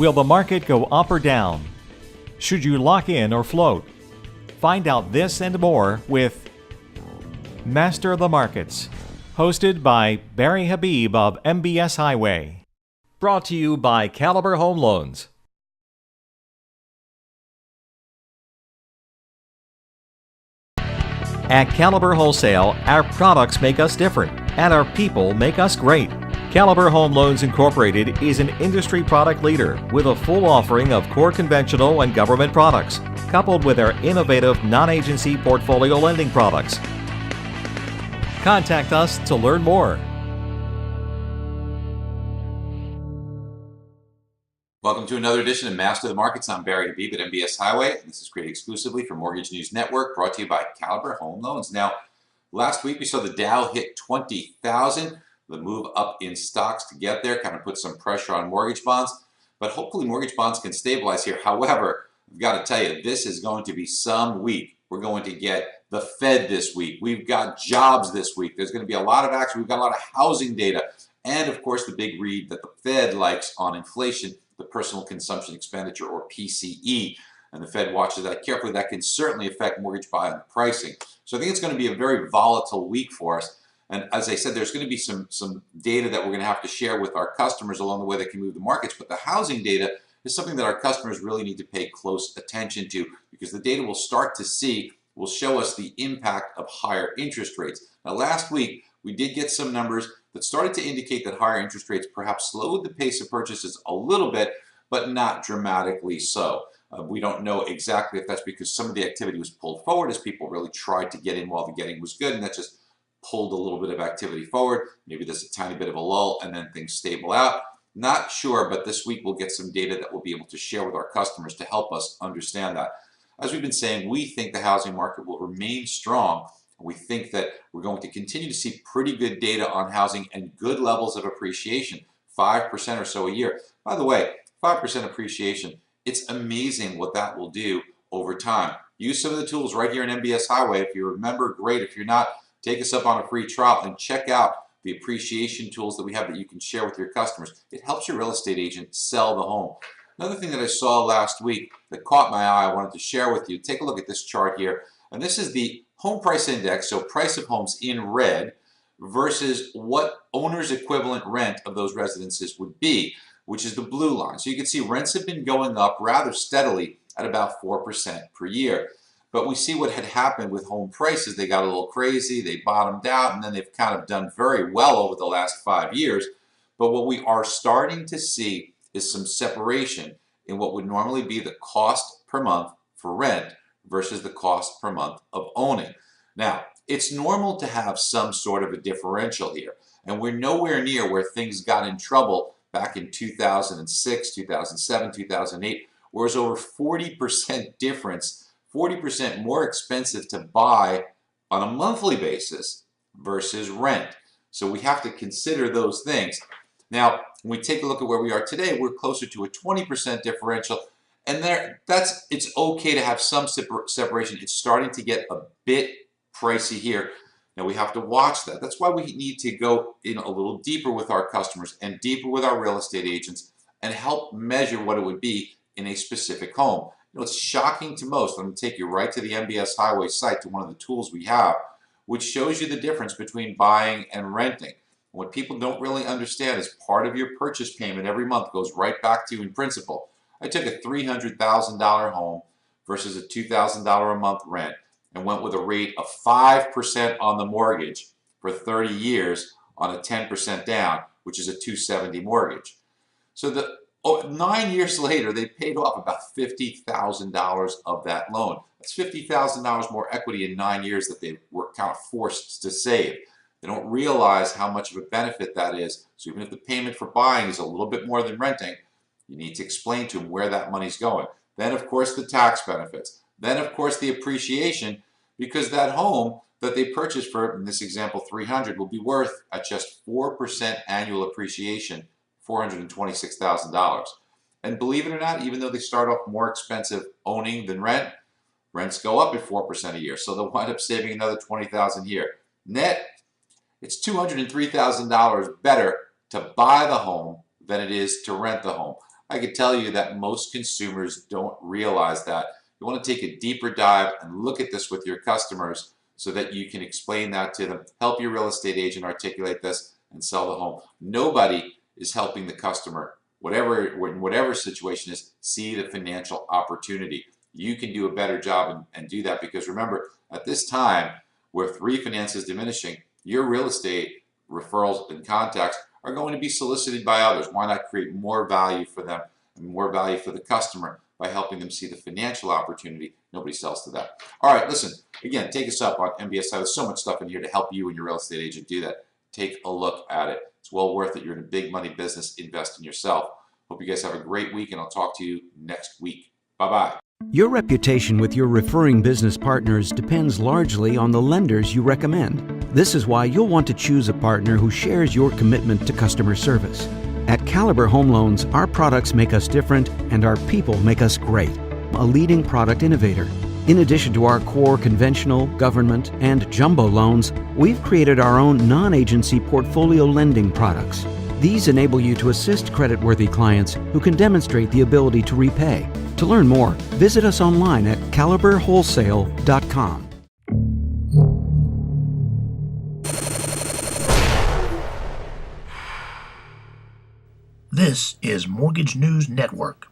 Will the market go up or down? Should you lock in or float? Find out this and more with Master of the Markets, hosted by Barry Habib of MBS Highway. Brought to you by Caliber Home Loans. At Caliber Wholesale, our products make us different, and our people make us great. Caliber Home Loans Incorporated is an industry product leader with a full offering of core conventional and government products, coupled with our innovative non-agency portfolio lending products. Contact us to learn more. Welcome to another edition of Master of the Markets. I'm Barry Habib at MBS Highway. This is created exclusively for Mortgage News Network, brought to you by Caliber Home Loans. Now, last week we saw the Dow hit 20,000. The move up in stocks to get there kind of put some pressure on mortgage bonds, but hopefully mortgage bonds can stabilize here. However, I've got to tell you, this is going to be some week. We're going to get the Fed this week. We've got jobs this week. There's going to be a lot of action. We've got a lot of housing data. And of course, the big read that the Fed likes on inflation, the personal consumption expenditure, or PCE. And the Fed watches that carefully. That can certainly affect mortgage bond pricing. So I think it's going to be a very volatile week for us. And as I said, there's going to be some data that we're going to have to share with our customers along the way that can move the markets. But the housing data is something that our customers really need to pay close attention to, because the data will show us the impact of higher interest rates. Now, last week, we did get some numbers that started to indicate that higher interest rates perhaps slowed the pace of purchases a little bit, but not dramatically so. We don't know exactly if that's because some of the activity was pulled forward as people really tried to get in while the getting was good, and that just pulled a little bit of activity forward. Maybe there's a tiny bit of a lull and then things stable out. Not sure, but this week we'll get some data that we'll be able to share with our customers to help us understand that. As we've been saying, we think the housing market will remain strong. We think that we're going to continue to see pretty good data on housing and good levels of appreciation, 5% or so a year. By the way, 5% appreciation, it's amazing what that will do over time. Use some of the tools right here in MBS Highway. If you remember, great. If you're not, take us up on a free trial and check out the appreciation tools that we have that you can share with your customers. It helps your real estate agent sell the home. Another thing that I saw last week that caught my eye, I wanted to share with you. Take a look at this chart here. And this is the home price index, so price of homes in red versus what owner's equivalent rent of those residences would be, which is the blue line. So you can see rents have been going up rather steadily at about 4% per year. But we see what had happened with home prices. They got a little crazy, they bottomed out, and then they've kind of done very well over the last 5 years. But what we are starting to see is some separation in what would normally be the cost per month for rent versus the cost per month of owning. Now, it's normal to have some sort of a differential here, and we're nowhere near where things got in trouble back in 2006, 2007, 2008, where it was over 40% difference, 40% more expensive to buy on a monthly basis versus rent. So we have to consider those things. Now, when we take a look at where we are today, we're closer to a 20% differential. And it's okay to have some separation. It's starting to get a bit pricey here. Now we have to watch that. That's why we need to go in a little deeper with our customers and deeper with our real estate agents and help measure what it would be in a specific home. You know, it's shocking to most. I'm going to take you right to the MBS Highway site, to one of the tools we have, which shows you the difference between buying and renting. What people don't really understand is part of your purchase payment every month goes right back to you in principal. I took a $300,000 home versus a $2,000 a month rent and went with a rate of 5% on the mortgage for 30 years on a 10% down, which is a $270,000 mortgage. So 9 years later, they paid off about $50,000 of that loan. That's $50,000 more equity in 9 years that they were kind of forced to save. They don't realize how much of a benefit that is. So even if the payment for buying is a little bit more than renting, you need to explain to them where that money's going. Then, of course, the tax benefits. Then, of course, the appreciation, because that home that they purchased for, in this example, $300,000 will be worth at just 4% annual appreciation, $426,000. And believe it or not, even though they start off more expensive owning than rent, rents go up at 4% a year. So they'll wind up saving another $20,000 a year. Net, it's $203,000 better to buy the home than it is to rent the home. I can tell you that most consumers don't realize that. You want to take a deeper dive and look at this with your customers so that you can explain that to them, help your real estate agent articulate this, and sell the home. Nobody is helping the customer, whatever situation is, see the financial opportunity. You can do a better job and do that, because remember, at this time, with refinances diminishing, your real estate referrals and contacts are going to be solicited by others. Why not create more value for them and more value for the customer by helping them see the financial opportunity? Nobody sells to that. All right, listen, again, take us up on MBS. There's so much stuff in here to help you and your real estate agent do that. Take a look at it. It's well worth it. You're in a big money business. Invest in yourself. Hope you guys have a great week, and I'll talk to you next week. Bye-bye. Your reputation with your referring business partners depends largely on the lenders you recommend. This is why you'll want to choose a partner who shares your commitment to customer service. At Caliber Home Loans, our products make us different and our people make us great. A leading product innovator. In addition to our core conventional, government, and jumbo loans, we've created our own non-agency portfolio lending products. These enable you to assist creditworthy clients who can demonstrate the ability to repay. To learn more, visit us online at caliberwholesale.com. This is Mortgage News Network.